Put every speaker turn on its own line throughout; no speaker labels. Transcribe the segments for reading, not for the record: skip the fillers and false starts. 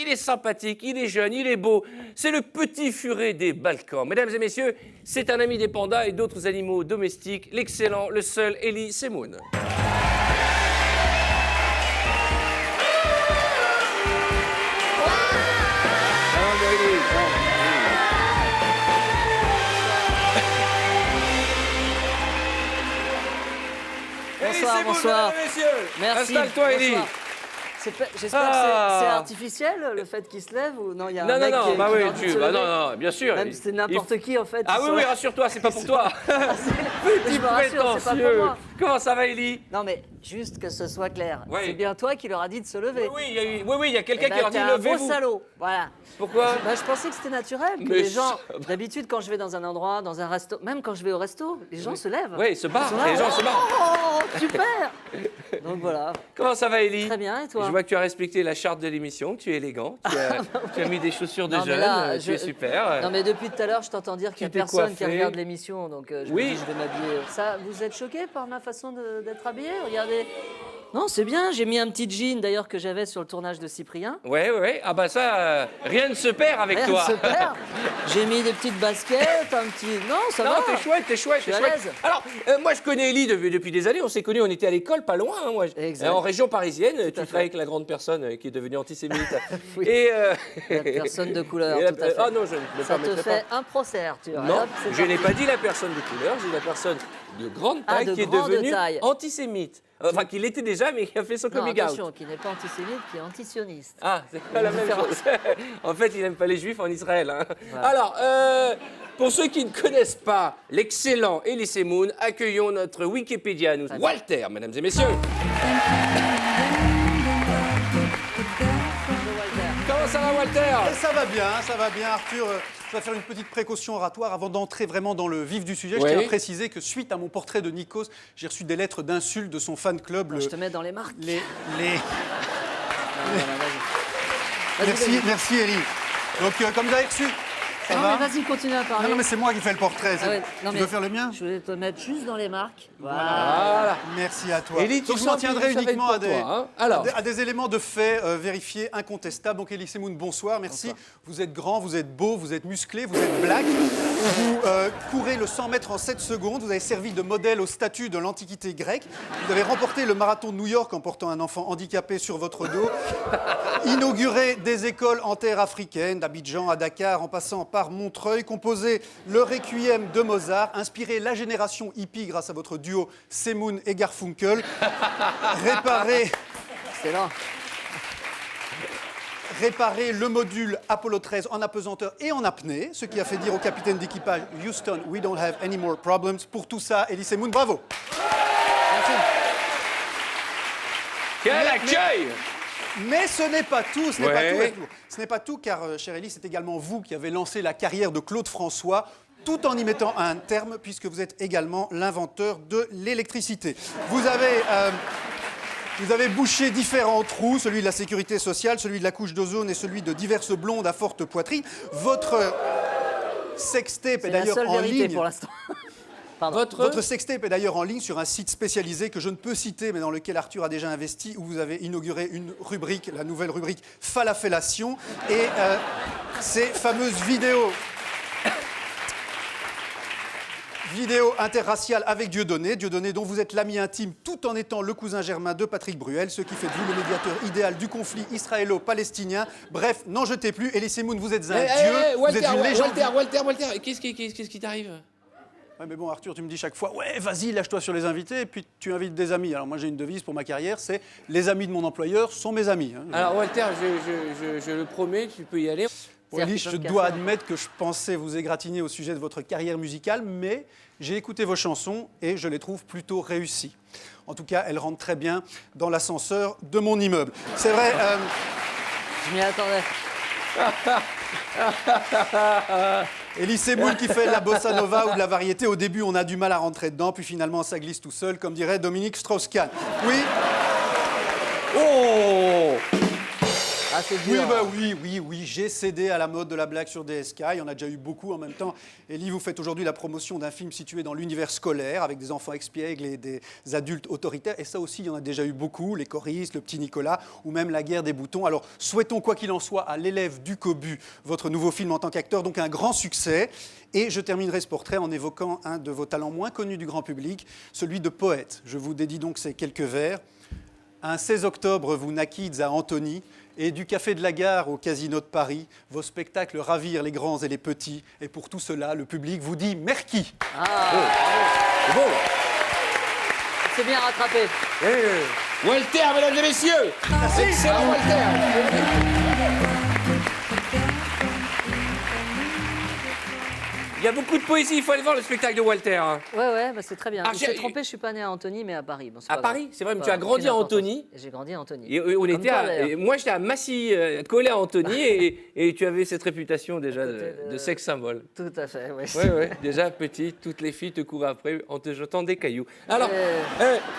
il est sympathique, il est jeune, il est beau. C'est le petit furet des Balkans. Mesdames et messieurs, c'est un ami des pandas et d'autres animaux domestiques, l'excellent, le seul Elie Semoun.
Bonsoir, bonsoir. Merci.
Installe-toi, Elie.
J'espère que c'est artificiel, le fait qu'il se lève ou non, il y a un mec qui
bah
qui
oui,
leur dit de se lever.
non, bien sûr.
Même c'est n'importe qui en fait.
Ah oui, rassure-toi, c'est pas pour toi. Petit
Je me rassure, c'est pas pour
prétentieux.
moi.
Comment ça va, Elie?
Non mais juste que ce soit clair,
Oui.
c'est bien toi qui leur a dit de se lever.
Oui, il y a quelqu'un
Eh ben,
qui leur dit
t'es un gros
levez-vous.
salaud, voilà.
Pourquoi?
Bah, je pensais que c'était naturel, que
Mais
les gens, d'habitude quand je vais dans un endroit, dans un resto, même quand je vais au resto, les gens se lèvent.
Oui, ils se barrent,
sont là,
les gens se barrent.
Oh, super. Donc voilà.
Comment ça va, Elie?
Très bien, et toi?
Je vois que tu as respecté la charte de l'émission, que tu es élégant, tu as mis des chaussures de
Non, mais
jeune,
là,
tu es super.
Non mais depuis tout à l'heure, je t'entends dire qu'il n'y a
t'es
personne qui
coiffé.
regarde l'émission, donc je me
Oui.
dis je vais m'habiller. Ça, vous êtes choqué par ma façon d'être habillé? Regardez. Non, c'est bien, j'ai mis un petit jean d'ailleurs que j'avais sur le tournage de Cyprien.
Ouais. Ah bah ça, rien ne se perd avec
Rien
toi.
ne se perd. J'ai mis des petites baskets, un petit... Non, ça va.
Non, t'es chouette.
Je suis à l'aise.
Alors, moi, je connais Elie depuis des années. On s'est connus, on était à l'école, pas loin. Hein, moi.
Exact.
En région parisienne, tu
fait.
travailles avec la grande personne qui est devenue antisémite.
Oui.
Et,
La personne de couleur,
et la-
tout à fait.
Ah non, je ne me
Ça te
permettrai
fait
pas.
un procès, Arthur.
Non,
Hop, c'est
je n'ai
parti.
pas dit la personne de couleur, j'ai dit la personne de grande
Ah,
taille
de
qui est
grande
devenue
taille.
antisémite. Enfin, qu'il était déjà, mais qui a fait son
Non,
coming out.
attention, qui n'est pas antisémite, qui est antisioniste.
Ah, c'est pas la même
différence.
chose. En fait, il n'aime pas les juifs en Israël. Hein.
Voilà.
Alors, pour ceux qui ne connaissent pas l'excellent Elie Semoun, accueillons notre Wikipédia à nous. Walter, mesdames et messieurs. Comment ça va, Walter?
Ça va bien, Arthur. Je vais faire une petite précaution oratoire avant d'entrer vraiment dans le vif du sujet.
Oui.
Je tiens à préciser que suite à mon portrait de Nikos, j'ai reçu des lettres d'insultes de son fan club.
Je te mets dans les marques.
les...
Vas-y.
Merci Elie. Donc comme vous avez reçu, ça
Non,
va?
mais vas-y, continue à parler.
Non, mais c'est moi qui fais le portrait.
Ah ouais, non,
Tu
mais
veux faire le mien?
Je vais te mettre juste dans les marques. Voilà.
Voilà.
Merci à toi.
Elie, tu
Donc je
sens
m'en tiendrai
que ça va
uniquement
être
à
pour
des,
toi, hein. Alors.
à des éléments de fait vérifiés, incontestables. Donc Elie Semoun, bonsoir, merci.
Bonsoir.
Vous êtes grand, vous êtes beau, vous êtes musclé, vous êtes black. Vous courez le 100 mètres en 7 secondes. Vous avez servi de modèle aux statues de l'Antiquité grecque. Vous avez remporté le marathon de New York en portant un enfant handicapé sur votre dos. Inauguré des écoles en terre africaine, d'Abidjan à Dakar, en passant par Montreuil. Composé le Requiem de Mozart. Inspiré la génération hippie grâce à votre duo Semoun et Garfunkel.
Excellent.
Réparer le module Apollo 13 en apesanteur et en apnée, ce qui a fait dire au capitaine d'équipage Houston, we don't have any more problems. Pour tout ça, Elie Semoun, bravo.
Quel accueil!
Mais ce n'est pas tout, ce n'est pas
Ouais.
tout. Ce n'est pas tout, car, cher Elie, c'est également vous qui avez lancé la carrière de Claude François, tout en y mettant un terme, puisque vous êtes également l'inventeur de l'électricité. Vous avez bouché différents trous, celui de la sécurité sociale, celui de la couche d'ozone et celui de diverses blondes à forte poitrine. Votre sextape est
C'est la
d'ailleurs
seule
en
vérité
ligne.
pour l'instant. Pardon.
Votre sextape est d'ailleurs en ligne sur un site spécialisé que je ne peux citer, mais dans lequel Arthur a déjà investi, où vous avez inauguré une rubrique, la nouvelle rubrique Falafellation. Et ces fameuses vidéos interraciales avec Dieudonné dont vous êtes l'ami intime tout en étant le cousin germain de Patrick Bruel, ce qui fait de vous le médiateur idéal du conflit israélo-palestinien. Bref, n'en jetez plus. Elie Semoun, vous êtes un dieu, vous êtes une légende.
Walter, qu'est-ce qui t'arrive?
Ouais, mais bon, Arthur, tu me dis chaque fois, ouais, vas-y, lâche-toi sur les invités, et puis tu invites des amis. Alors moi, j'ai une devise pour ma carrière, c'est les amis de mon employeur sont mes amis. Hein.
Alors, Walter, je le promets, tu peux y aller.
Elie,
C'est-à-dire
je
qu'ils peuvent
dois
casser.
admettre que je pensais vous égratigner au sujet de votre carrière musicale, mais j'ai écouté vos chansons et je les trouve plutôt réussies. En tout cas, elles rentrent très bien dans l'ascenseur de mon immeuble. C'est vrai.
Je m'y attendais.
Elie Semoun qui fait de la bossa nova ou de la variété, au début on a du mal à rentrer dedans, puis finalement ça glisse tout seul, comme dirait Dominique Strauss-Kahn. Oui.
Oh!
Ah, c'est
Oui,
dur.
bah oui, j'ai cédé à la mode de la blague sur DSK, il y en a déjà eu beaucoup en même temps. Ellie, vous faites aujourd'hui la promotion d'un film situé dans l'univers scolaire, avec des enfants expiègles et des adultes autoritaires, et ça aussi, il y en a déjà eu beaucoup, les choristes, le petit Nicolas, ou même La guerre des boutons. Alors, souhaitons, quoi qu'il en soit, à l'élève du Cobu, votre nouveau film en tant qu'acteur, donc un grand succès. Et je terminerai ce portrait en évoquant un de vos talents moins connus du grand public, celui de poète. Je vous dédie donc ces quelques vers. Un 16 octobre, vous naquites à Antony, et du Café de la Gare au Casino de Paris, vos spectacles ravirent les grands et les petits, et pour tout cela, le public vous dit merci.
C'est bon.
C'est bien rattrapé.
Walter, mesdames et messieurs. Excellent, Walter. Il y a beaucoup de poésie, il faut aller voir le spectacle de Walter. Hein.
Ouais, bah c'est très bien.
Ah,
Il s'est trompé, je suis pas né à Antony, mais à Paris. Bon, c'est
À
pas
Paris,
grave.
c'est vrai, mais
Pas
tu as grandi à
aucune importance.
Antony.
J'ai grandi à Antony.
Et on
Comme
était
toi,
à,
d'ailleurs.
et moi, j'étais à Massy, collé à Antony, et tu avais cette réputation déjà de sexe symbole.
Tout à fait, oui.
Ouais, déjà petit, toutes les filles te couraient après en te jetant des cailloux. Alors,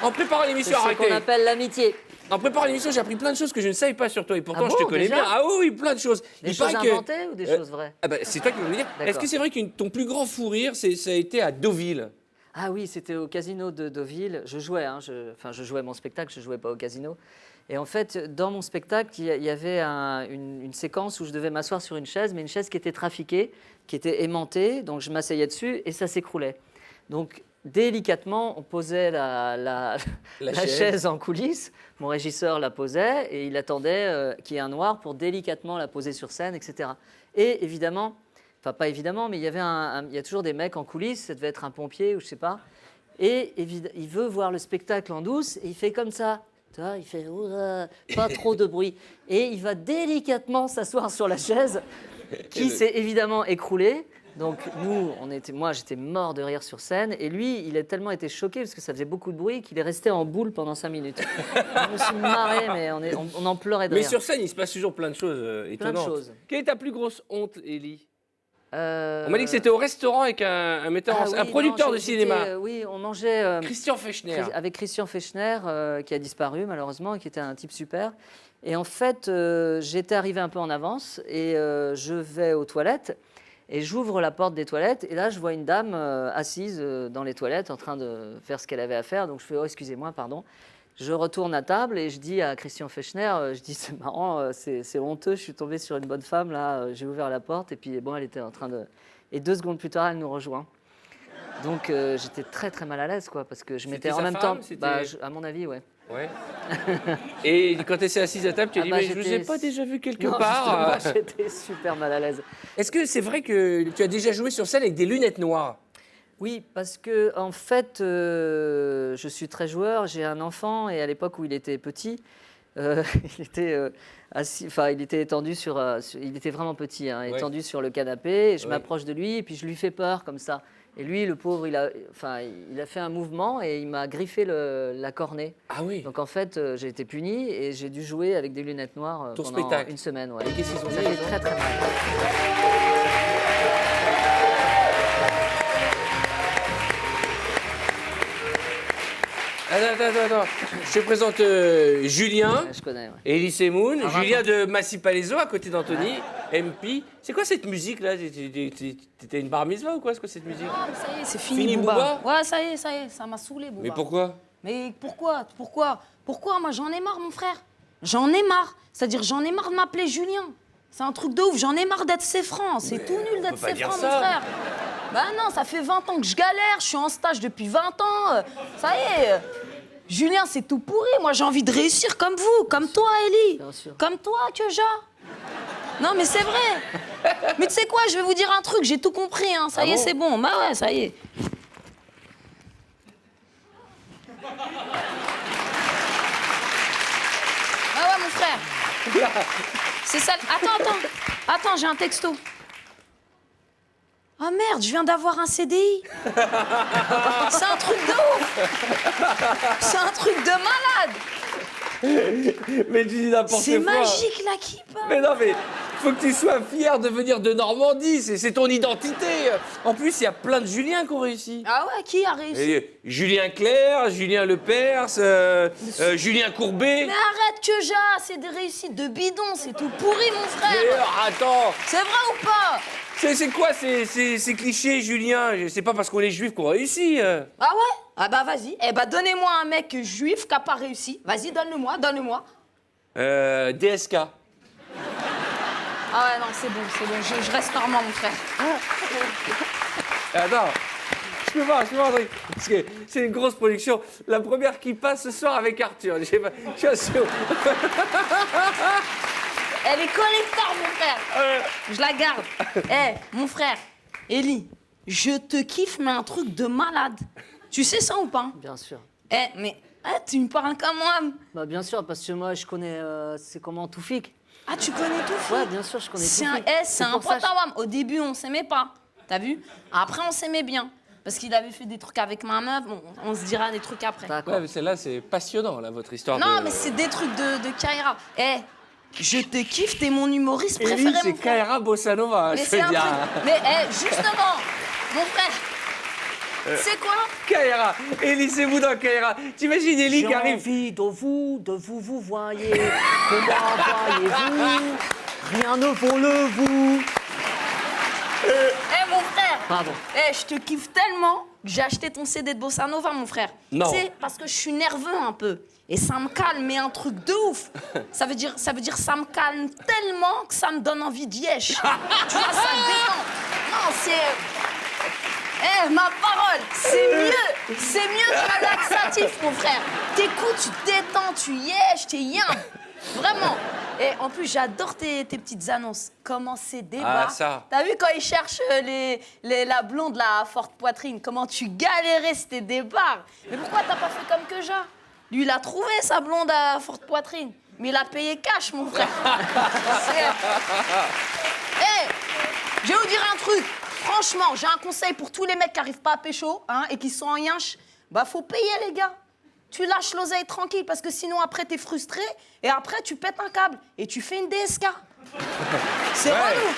en préparant
C'est
l'émission,
ce
arrêtez.
qu'on appelle l'amitié.
En préparant l'émission, j'ai appris plein de choses que je ne savais pas sur toi, et pourtant
Ah
je te
bon,
connais
déjà
bien. Ah oui, plein de choses.
Des
Il
choses
paraît que-
inventées ou des choses vraies?
Ah bah, c'est toi qui vas me le dire.
D'accord.
Est-ce que c'est vrai que ton plus grand fou rire, ça a été à Deauville?
Ah oui, c'était au casino de Deauville. Je jouais, je jouais mon spectacle, je jouais pas au casino. Et en fait, dans mon spectacle, il y avait une séquence où je devais m'asseoir sur une chaise, mais une chaise qui était trafiquée, qui était aimantée. Donc je m'asseyais dessus et ça s'écroulait. Donc délicatement, on posait la chaise en coulisses. Mon régisseur la posait et il attendait qu'il y ait un noir pour délicatement la poser sur scène, etc. Et évidemment, enfin pas évidemment, mais il y a toujours des mecs en coulisses, ça devait être un pompier ou je sais pas. Et il veut voir le spectacle en douce et il fait comme ça. Tu vois, il fait pas trop de bruit. Et il va délicatement s'asseoir sur la chaise qui s'est évidemment écroulée. Donc moi j'étais mort de rire sur scène et lui il a tellement été choqué parce que ça faisait beaucoup de bruit qu'il est resté en boule pendant 5 minutes. Je me suis marré mais on en pleurait de
Mais
rire.
sur scène, il se passe toujours plein de choses étonnantes.
choses.
Quelle est ta plus grosse honte, Ellie?
On
On m'a dit que c'était au restaurant avec un metteur, un producteur de cinéma.
Oui, on mangeait
Christian Fechner.
avec Christian Fechner, qui a disparu malheureusement, et qui était un type super. Et en fait, j'étais arrivé un peu en avance et je vais aux toilettes et j'ouvre la porte des toilettes et là, je vois une dame assise dans les toilettes en train de faire ce qu'elle avait à faire. Donc je fais « Oh, excusez-moi, pardon ». Je retourne à table et je dis à Christian Fechner, je dis c'est marrant, c'est honteux, je suis tombé sur une bonne femme, là, j'ai ouvert la porte et puis bon, elle était en train de... Et 2 secondes plus tard, elle nous rejoint. Donc j'étais très très mal à l'aise, quoi, parce que je m'étais
C'était
en
sa
même
femme,
temps...
c'était-
à mon avis, ouais.
Ouais. Et quand elle s'est assise à table, tu as dit, mais je vous ai
j'étais-
pas déjà vu quelque
Non,
part.
justement, j'étais super mal à l'aise.
Est-ce que c'est vrai que tu as déjà joué sur scène avec des lunettes noires?
Oui, parce que en fait, je suis très joueur. J'ai un enfant et à l'époque où il était petit, il était assis, enfin, il était étendu il était vraiment petit, hein, étendu sur le canapé. Et je m'approche de lui et puis je lui fais peur comme ça. Et lui, le pauvre, il a fait un mouvement et il m'a griffé la cornée.
Ah oui.
Donc en fait, j'ai été puni et j'ai dû jouer avec des lunettes noires
Ton
pendant
spectacle.
une semaine. Ouais.
Et qu'est-ce qu'ils ont
Ça
dit,
fait
les gens
très très mal.
Attends. Je te présente Julien.
Ouais, je connais. Ouais.
Ellie Semoun,
Ah,
Julien de Massy Palaiso à côté d'Anthony, MP. C'est quoi cette musique là? T'étais une bar mitzvah ou quoi? C'est quoi cette musique?
Ah, ça y est, c'est fini,
Fini,
Booba. Ouais, ça y est, ça m'a saoulé, Booba.
Mais pourquoi?
Mais pourquoi? Moi, j'en ai marre, mon frère. J'en ai marre. C'est-à-dire, j'en ai marre de m'appeler Julien. C'est un truc de ouf. J'en ai marre d'être Séfran. C'est tout nul d'être
pas dire
Séfran,
ça.
mon frère. Bah non, ça fait 20 ans que je galère. Je suis en stage depuis 20 ans. Ça y est. Julien, c'est tout pourri. Moi, j'ai envie de réussir comme vous, comme toi, Ellie.
Bien sûr.
Comme toi, Kyoja. Non, mais c'est vrai. Mais tu sais quoi, je vais vous dire un truc. J'ai tout compris. Hein. Ça y est,
bon
c'est bon. Bah ouais, ça y est. Ah ouais, mon frère. C'est ça. Attends, j'ai un texto. Ah merde, je viens d'avoir un CDI. C'est un truc de ouf. C'est un truc de malade.
Mais tu dis n'importe quoi.
C'est magique là qui parle.
Mais non, mais faut que tu sois fier de venir de Normandie, c'est ton identité. En plus, il y a plein de Julien qui ont réussi.
Ah ouais, qui a réussi?
Et Julien Clerc, Julien Lepers, Julien Courbet.
Mais arrête que c'est des réussites de bidon, c'est tout pourri, mon frère.
Mais attends,
C'est vrai ou pas?
c'est quoi ces clichés, Julien? C'est pas parce qu'on est juif qu'on réussit.
Ah ouais? Ah bah vas-y. Eh bah donnez-moi un mec juif qui a pas réussi. Vas-y, donne-le-moi.
DSK.
Ah ouais, non, c'est bon. Je reste normand, mon frère.
Attends, je peux voir un truc. Parce que c'est une grosse production. La première qui passe ce soir avec Arthur. Je suis sûr.
Elle est collector, mon frère. Je la garde. Mon frère, Ellie, je te kiffe, mais un truc de malade. Tu sais ça ou pas?
Bien sûr.
Tu me parles comme moi.
Bah, bien sûr, parce que moi, je connais. C'est comment Toufik?
Ah, tu connais tout?
Ouais, bien sûr, je connais
C'est
Toufik.
c'est un
pour ça
pote à Wam. Au début, on s'aimait pas. T'as vu? Après, on s'aimait bien. Parce qu'il avait fait des trucs avec ma meuf. Bon, on se dira des trucs après.
D'accord.
Ouais, mais celle-là, c'est passionnant, là, votre histoire.
Non, mais c'est des trucs de Kaira. Je te kiffe, t'es mon humoriste préféré,
Ellie,
mon
c'est
frère.
Kaira Bossa Nova,
Mais
je
c'est
veux
un
dire.
truc. Mais justement, mon frère, c'est quoi?
Kaira, Ellie, c'est vous dans Kaira. T'imagines Ellie qui
J'ai
arrive.
envie de vous voyez, de moi voyez-vous, rien ne vaut le vous.
Mon frère.
Pardon.
Je te kiffe tellement que j'ai acheté ton CD de Bossa Nova, mon frère.
Non.
Tu sais, parce que je suis nerveux un peu. Et ça me calme, mais un truc de ouf. Ça veut dire ça me calme tellement que ça me donne envie d'y être. Tu vois, ça me détend. Non, c'est... ma parole, c'est mieux que le laxatif, mon frère. T'écoutes, tu te détends, tu t'es yin. Vraiment. Et en plus, j'adore tes petites annonces. Comment c'est débat.
Ah, ça.
T'as vu quand ils cherchent la blonde, la forte poitrine, comment tu galérais, c'était des barres. Mais pourquoi t'as pas fait comme Keja? Lui, il a trouvé sa blonde à forte poitrine. Mais il a payé cash, mon frère. Je vais vous dire un truc. Franchement, j'ai un conseil pour tous les mecs qui arrivent pas à pécho et qui sont en yinche. Bah, faut payer, les gars. Tu lâches l'oseille tranquille parce que sinon, après, t'es frustré. Et après, tu pètes un câble. Et tu fais une DSK. C'est relou.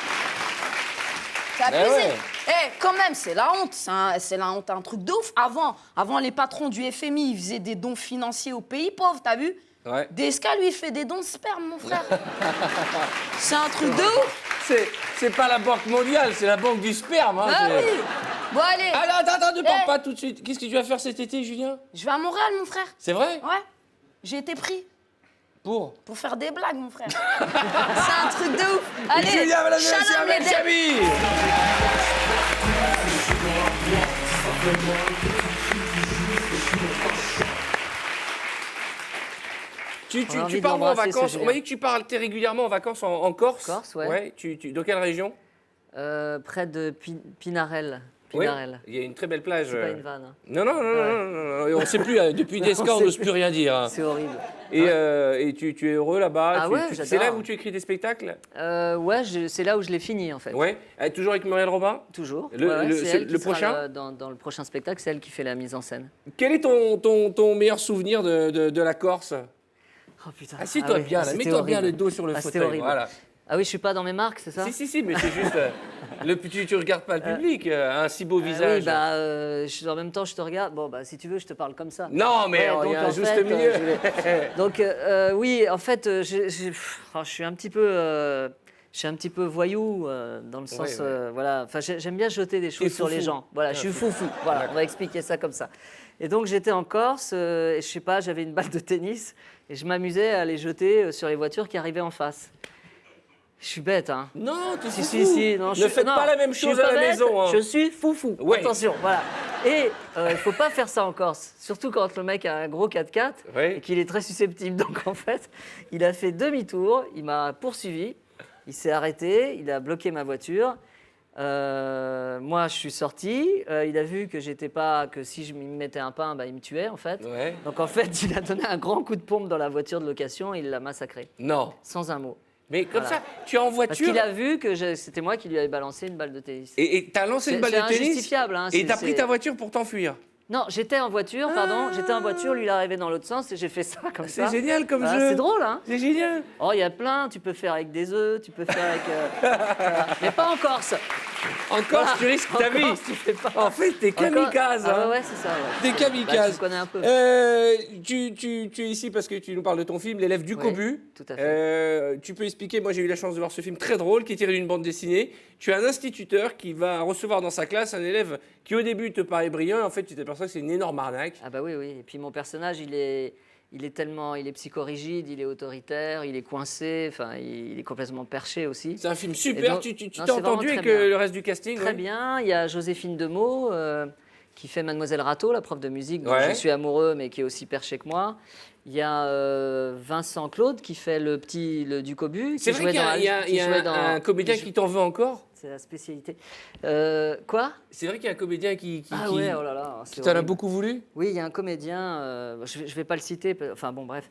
C'est abusé.
ouais.
Quand même, c'est la honte. C'est la honte, un truc de ouf. Avant, les patrons du FMI, ils faisaient des dons financiers aux pays pauvres, t'as vu?
Ouais.
DSK, lui, il fait des dons de sperme, mon frère. C'est un truc de ouf.
C'est pas la Banque mondiale, c'est la Banque du sperme. Hein,
Ah oui. Bon, allez.
Attends, ne parle pas tout de suite. Qu'est-ce que tu vas faire cet été, Julien?
Je vais à Montréal, mon frère.
C'est vrai?
Ouais. J'ai été pris
Pour
pour faire des blagues, mon frère. C'est un truc de ouf. Allez,
Julien, mesdames et messieurs,
shalom, les
avec
decks.
Jamy. Tu
On a envie de
pars où en
l'embrasser, ce
vacances?
Julien.
On m'a dit que tu partais régulièrement en vacances en Corse.
Corse, ouais.
Dans quelle région?
Près de Pinarel.
Oui,
Pinarel.
il y a une très belle plage.
C'est pas une vanne. Hein.
Non, on ne sait plus. Depuis DSK, on n'ose plus rien dire. Hein.
C'est horrible.
Et tu es heureux là-bas?
Ah ouais,
c'est
j'adore.
là où tu écris des spectacles?
Ouais, c'est là où je l'ai fini, en fait.
Ouais. Toujours avec Muriel Robin?
Toujours.
Le-
Ouais,
le-
c'est
c'est
elle qui
le
sera
prochain
là, dans le prochain spectacle, c'est elle qui fait la mise en scène.
Quel est ton meilleur souvenir de la Corse?
Oh putain.
Assieds-toi
oui,
bien, là.
c'était
Mets-toi bien
horrible.
le dos sur le
Ah, c'était
fauteuil.
horrible.
Voilà.
Ah oui, je suis pas dans mes marques, c'est ça?
Si, mais c'est juste. Tu regardes pas le public, un si beau
Oui,
visage.
bah, en même temps, je te regarde. Bon, bah, si tu veux, je te parle comme ça.
Non, mais
Ouais,
il y a
donc,
un
en
juste
fait,
milieu.
Donc, oui, en fait, je suis un petit peu. Je suis un petit peu voyou dans le sens,
ouais.
voilà. Enfin, j'aime bien jeter des choses sur les
foufou.
gens. Voilà, je suis foufou. Voilà, on va expliquer ça comme ça. Et donc, j'étais en Corse et je sais pas, j'avais une balle de tennis et je m'amusais à les jeter sur les voitures qui arrivaient en face. Je suis bête, hein.
Non, tu
Si,
fous.
si, non.
Ne faites pas la même
je suis
chose à
pas
la
bête,
maison. Hein.
Je suis foufou.
Ouais.
Attention, voilà. Et il faut pas faire ça en Corse, surtout quand le mec a un gros 4x4
Ouais.
et qu'il est très susceptible. Donc en fait, il a fait demi-tour, il m'a poursuivi, il s'est arrêté, il a bloqué ma voiture. Moi, je suis sorti. Il a vu que j'étais pas, que si je me mettais un pain, bah, il me tuait en fait.
Ouais.
Donc en fait, il a donné un grand coup de pompe dans la voiture de location et il l'a massacré,
Non.
sans un mot.
Mais comme
Voilà.
ça, tu es en
Parce
voiture
qu'il a vu que c'était moi qui lui avais balancé une balle de tennis.
et t'as lancé une balle
C'est
de tennis
injustifiable. Hein,
et t'as
c'est-
pris ta voiture pour t'enfuir.
Non, j'étais en voiture, lui il est arrivé dans l'autre sens et j'ai fait ça comme ça.
C'est génial comme
Ah,
jeu.
c'est drôle, hein?
C'est génial.
Oh, il y a plein, tu peux faire avec des œufs, tu peux faire avec... voilà. Mais pas en Corse.
En Corse,
Voilà.
tu risques
En
ta vie.
Corse, tu fais pas.
En fait, t'es kamikaze.
Ah
hein.
ouais, c'est ça. Ouais.
T'es kamikaze.
Tu connais un peu.
Tu es ici parce que tu nous parles de ton film, L'élève du
Oui,
Cobu.
tout à fait.
Tu peux expliquer, moi j'ai eu la chance de voir ce film très drôle qui est tiré d'une bande dessinée. Tu es un instituteur qui va recevoir dans sa classe un élève qui au début te paraît brillant, en fait tu t'aperçois que c'est une énorme arnaque.
Ah bah oui, oui. Et puis mon personnage, il est psychorigide, il est autoritaire, il est coincé, enfin, il est complètement perché aussi.
C'est un film
Et
super,
donc-
tu
non,
t'es
c'est vraiment
entendu
très
avec
bien.
le reste du casting.
Très
oui.
bien. Il y a Joséphine Demeaux qui fait Mademoiselle Rateau, la prof de musique dont
Ouais.
je suis amoureux, mais qui est aussi perché que moi. Il y a Vincent Claude qui fait le Ducobu.
C'est vrai qu'il y a un comédien qui t'en veut encore.
C'est la spécialité. Quoi?
C'est vrai qu'il y a un comédien qui
Ah ouais, oh là là. c'est
t'en a
horrible.
beaucoup voulu.
Oui, il y a un comédien, je ne vais pas le citer, enfin bon, bref.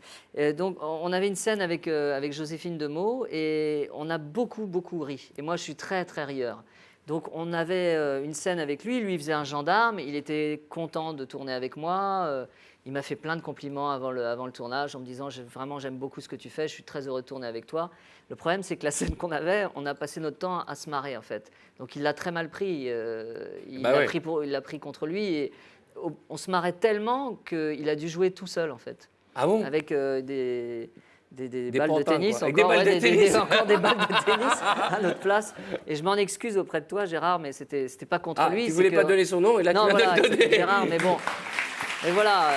Donc, on avait une scène avec Joséphine Demeaux et on a beaucoup, beaucoup ri. Et moi, je suis très, très rieur. Donc, on avait une scène avec lui, il faisait un gendarme, il était content de tourner avec moi. Il m'a fait plein de compliments avant le tournage en me disant vraiment, j'aime beaucoup ce que tu fais, je suis très heureux de tourner avec toi. Le problème, c'est que la scène qu'on avait, on a passé notre temps à se marrer, en fait. Donc, il l'a très mal pris. Il l'a pris contre lui. Et on se marrait tellement qu'il a dû jouer tout seul, en fait.
Ah bon?
Avec des balles
pantins,
de tennis.
quoi. Avec des
Encore,
balles de tennis.
encore des balles de tennis à notre place. Et je m'en excuse auprès de toi, Gérard, mais c'était pas contre
Ah,
lui.
tu
c'est
voulais
que-
pas donner son nom et là
non,
tu viens
voilà,
de le
c'était
donner.
Gérard, mais bon. Mais voilà.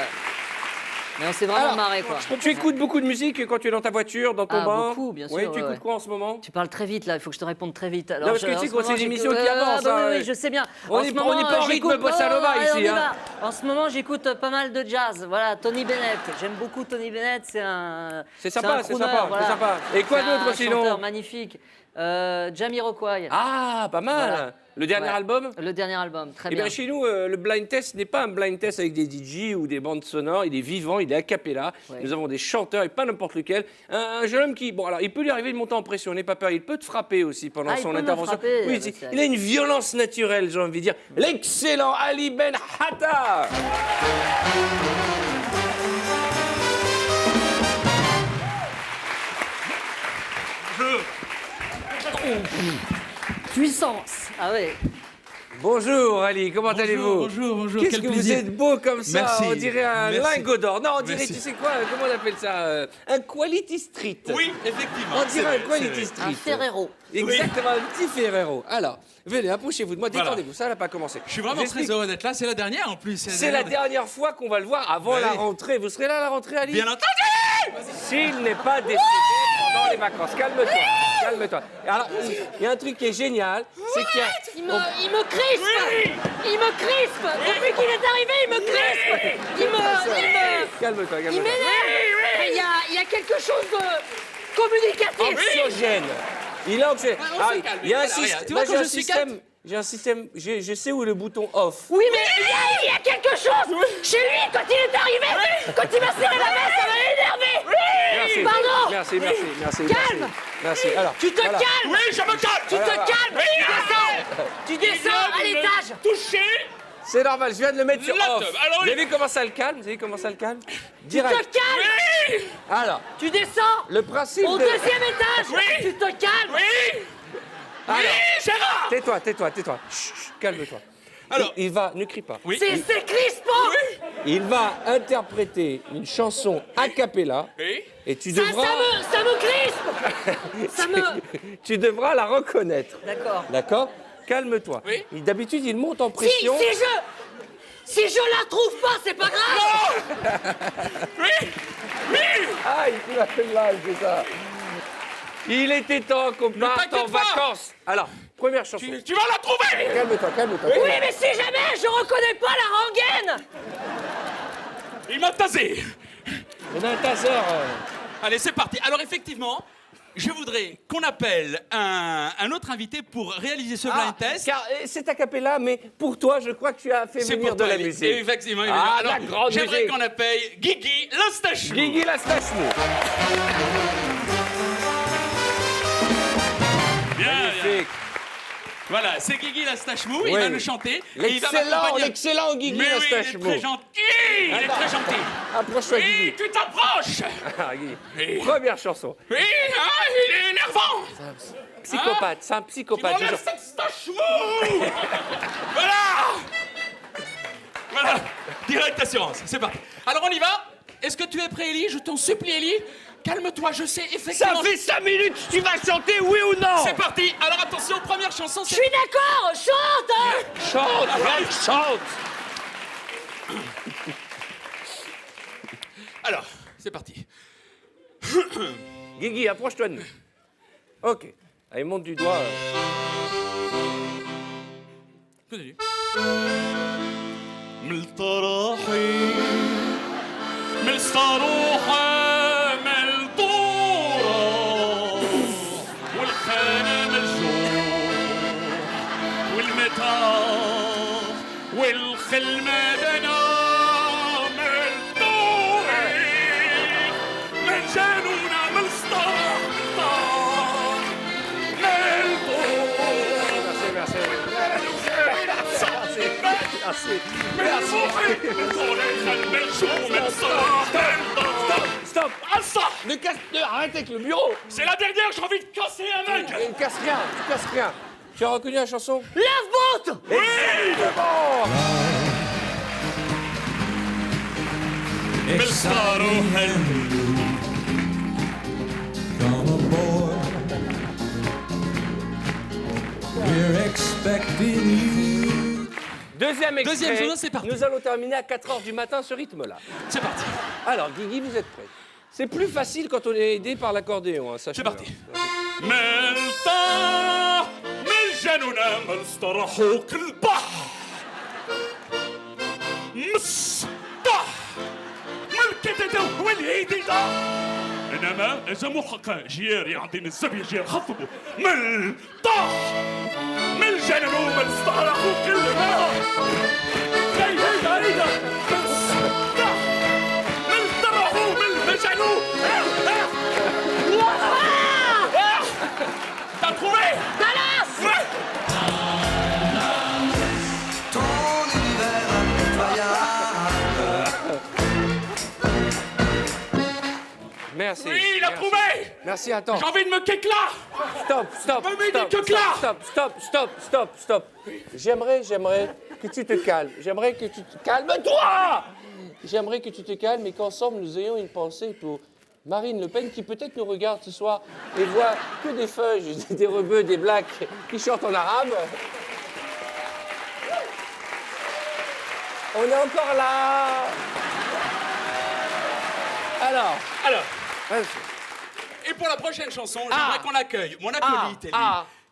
Mais on s'est vraiment
Alors,
marré, quoi.
Tu écoutes beaucoup de musique quand tu es dans ta voiture, dans ton
Ah,
bain?
beaucoup, bien sûr,
Oui, tu
ouais,
écoutes
ouais.
quoi en ce moment?
Tu parles très vite là, il faut que je te réponde très vite. Alors,
Non, parce que tu sais
en ce
qu'on
moment,
c'est une émission qui
j'écoute-
avance,
bah
hein,
oui,
ouais.
je sais bien.
On
En
est
ce
pas en
moment,
rythme
j'écoute-
bossa nova
allez,
ici,
on y
hein.
va. En ce moment, j'écoute pas mal de jazz. Voilà, Tony Bennett. J'aime beaucoup Tony Bennett. C'est
sympa,
un
c'est
crooner,
sympa,
voilà.
c'est sympa. Et quoi
C'est
d'autre
un
sinon?
chanteur magnifique. Jamiroquai.
Ah, pas mal.
Voilà.
Le dernier
Ouais.
album?
Le dernier album, très
Eh
bien.
bien, chez nous, le blind test n'est pas un blind test avec des DJ ou des bandes sonores. Il est vivant, il est a cappella.
Ouais.
Nous avons des chanteurs et pas n'importe lequel. Un jeune homme qui, bon, alors, il peut lui arriver de monter en pression, n'aie pas peur. Il peut te frapper aussi pendant
Ah, il
son
peut me
intervention.
frapper,
Oui,
c'est-
il a une violence naturelle, j'ai envie de dire. L'excellent Ali Ben Hatta.
Puissance. Ah ouais.
Bonjour Ali, comment allez-vous?
Bonjour,
Qu'est-ce
quel
que vous
plaisir.
êtes beau comme ça,
Merci,
on dirait un
merci.
lingot d'or. Non, on dirait,
Merci.
tu sais quoi, comment on appelle ça un quality street.
Oui, effectivement.
On dirait un
c'est
quality
vrai.
street.
Un Ferrero.
Exactement, un petit Ferrero. Alors, venez, approchez-vous de moi,
Voilà.
détendez-vous, ça n'a pas commencé.
Je suis vraiment
J'explique.
très heureux d'être là. C'est la dernière en plus.
C'est la dernière fois qu'on va le voir avant
Bah
la
oui.
rentrée. Vous serez là à la rentrée, Ali?
Bien entendu.
S'il n'est pas décidé pendant les vacances. Calme-toi, calme-toi. Alors, il y a un truc qui est génial, c'est qu'il y a...
Il me crispe. Il me crispe. Depuis qu'il est arrivé, il me crispe.
Calme-toi, calme-toi.
Il m'énerve. Il y a quelque chose de communicatif.
Anxiogène. Il est anxiogène.
on
Alors,
se calme.
il y a un
Voilà,
système.
regarde. Tu vois,
moi,
quand je suis calme.
J'ai un système. Je sais où est le bouton off.
Oui, mais il y a quelque chose chez lui quand il est arrivé. Quand il m'a serré la main, ça m'a énervé.
Merci.
Pardon.
Merci.
Calme.
Merci. Alors,
Tu te
voilà.
calmes.
Oui, je me calme.
Tu te calmes. Tu descends à l'étage.
Touché.
C'est normal, je viens de le mettre sur
Là,
off.
alors,
Vous
oui.
avez vu comment ça le calme? Vous avez vu comment ça le calme?
Tu
Direct.
te calmes.
Alors,
Tu descends
le principe
au
de...
deuxième étage.
Oui.
Tu te calmes.
Oui.
Alors,
Gérard.
tais-toi. Chut, calme-toi.
Alors.
Il va, ne crie pas.
Oui.
C'est crispant.
Il va interpréter une chanson a cappella
Oui.
et tu
Ça
devras,
me crispe. Ça me...
tu devras la reconnaître.
D'accord.
D'accord? Calme-toi.
Oui.
D'habitude, il monte en
Si
pression.
je la trouve pas, c'est pas grave.
Ah, il fout la blague, c'est ça. Il était temps qu'on parte en
t'inquiète pas.
vacances. Alors, première chanson.
Tu vas la trouver.
Calme-toi.
Oui, mais si jamais je reconnais pas la rengaine.
Il m'a tasé.
On a un taser.
Allez, c'est parti. Alors effectivement, je voudrais qu'on appelle un autre invité pour réaliser ce blind test.
Car c'est a cappella, mais pour toi, je crois que tu as fait
C'est
venir
pour
de
toi,
la
oui.
musique.
Effectivement.
Ah,
Alors,
la grande
j'aimerais
musique.
qu'on appelle Guigui l'Instachou.
Guigui la Stachmou.
Bien.
Magnifique.
Voilà, c'est Guigui Lastachmou, il
Oui.
va nous chanter. Et il va m'accompagner.
L'excellent Guigui
Mais oui, il est
Lastachmou.
très gentil. Il est très gentil.
Approche-toi,
Oui,
Guigui.
tu t'approches.
Ah, Guigui.
Oui.
Première chanson.
Oui, hein, il est énervant.
Psychopathe, c'est un
Tu
psychopathe.
m'enlèves cette stache mou. Voilà. Voilà, direct assurance, c'est parti. Alors on y va. Est-ce que tu es prêt, Ellie? Je t'en supplie, Ellie. Calme-toi, je sais effectivement...
Ça fait 5 minutes, tu vas chanter, oui ou non?
C'est parti. Alors attention, première chanson,
Je
c'est...
suis d'accord, chante hein.
Chante, Red, chante.
Alors, c'est parti.
Guigui, approche-toi de nous. Ok. Allez, monte du doigt.
Continue. ملطراحي ملصاروحة ملطورة والخانة ملجوح والمتاع والخل مدنا ملطوري من جانونا ملصطاح
Merci, merci. Merci. Stop. Arrête avec le bureau.
C'est la dernière, j'ai envie de casser un mec.
Tu casses rien, tu casses rien. Tu as reconnu la chanson?
Lave-botte.
Exactement.
Come aboard. We're expecting you.
Deuxième extrait.
Deuxième chanson, c'est parti.
Nous allons terminer à 4h du matin ce rythme-là.
C'est parti.
Alors, Guigui, vous êtes prêts? C'est plus facile quand on est aidé par l'accordéon. Hein,
C'est parti. ملطا من جنونا ملصطرحوا كل بحر مصطح ملكتته والهيديدا انما اذا محقق جياري عندنا الزبي جير خطبه ملطح من جنونا ملصطرحوا كل بحر هيدا ملصطح ملطرحوا ملجنوا T'as trouvé?
Dallas.
Ouais.
Merci.
Oui, il a
Merci.
trouvé.
Merci, attends.
J'ai envie de me kécla.
Stop.
Me mets des
Stop. J'aimerais que tu te calmes. J'aimerais que tu te calmes-toi. J'aimerais que tu te calmes et qu'ensemble nous ayons une pensée pour Marine Le Pen qui peut-être nous regarde ce soir et voit que des feuilles, des rebeux, des blacks qui chantent en arabe. On est encore là. Alors, vas-y.
Et pour la prochaine chanson, j'aimerais qu'on accueille mon acolyte, Ellie,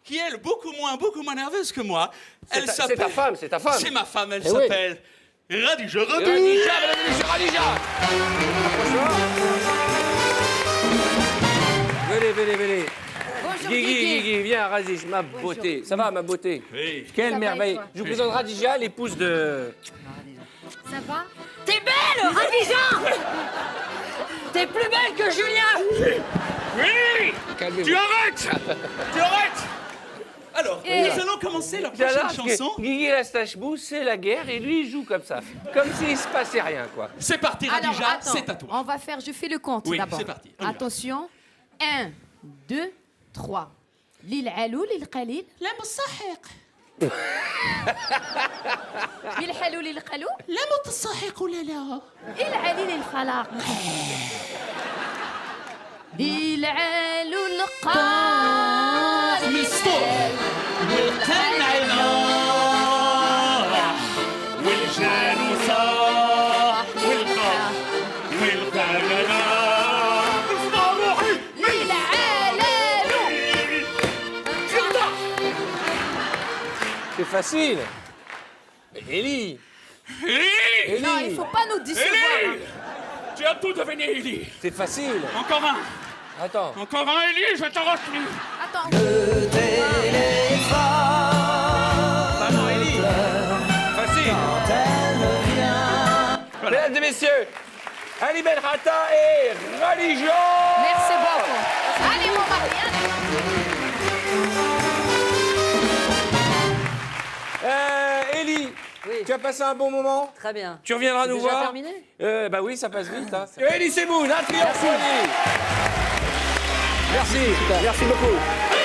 qui est elle beaucoup moins nerveuse que moi. Elle
C'est
s'appelle.
ta femme, c'est ta femme.
C'est ma femme, elle
Eh oui.
s'appelle. Radija.
Radija, mesdames et messieurs, Radija. Approche-toi. Venez.
Bonjour
Guigui, viens, Radija, ma beauté. Ça va, ma beauté?
Oui.
Quelle
Ça va,
merveille.
et toi?
Je vous présente Radija, l'épouse de...
Ça va?
T'es belle, Radija. T'es plus belle que Julien.
Oui.
Calmez-vous.
Tu arrêtes. Alors,
Et-
nous allons commencer la
J'adore
prochaine
parce que
chanson.
Guigui Lastachmou, c'est la guerre et lui, il joue comme ça. Comme s'il se passait rien, quoi.
C'est parti,
Alors,
Radija,
attends,
c'est à toi.
on va faire, je fais le compte
Oui,
d'abord.
c'est parti, on y va.
Attention. 1, 2, 3. للعلو للقليل
لا مستحق
للحلو للقلو
لا متسحق ولا لا
العلي للخلاق للعلو القليل
والقمع ناح والجان صاح والقمع والقمع ناح روحي
للعلالو
C'est facile. Mais Ellie,
Ellie
Non, il faut pas nous décevoir.
Ellie Tu as tout deviné, Ellie.
c'est facile.
Encore un.
Attends.
Encore un, Ellie, je t'arrache lui.
Attends.
Ah non, Ellie. Facile. Mesdames et messieurs, Ali Benrata et Radija.
Merci beaucoup. Allez, mon mari, allez.
Tu as passé un bon moment?
Très bien.
Tu reviendras
C'est
nous
déjà
voir?
terminé?
Bah oui, ça passe vite. Hein. Elie Semoun, un triomphe. Merci. Merci beaucoup.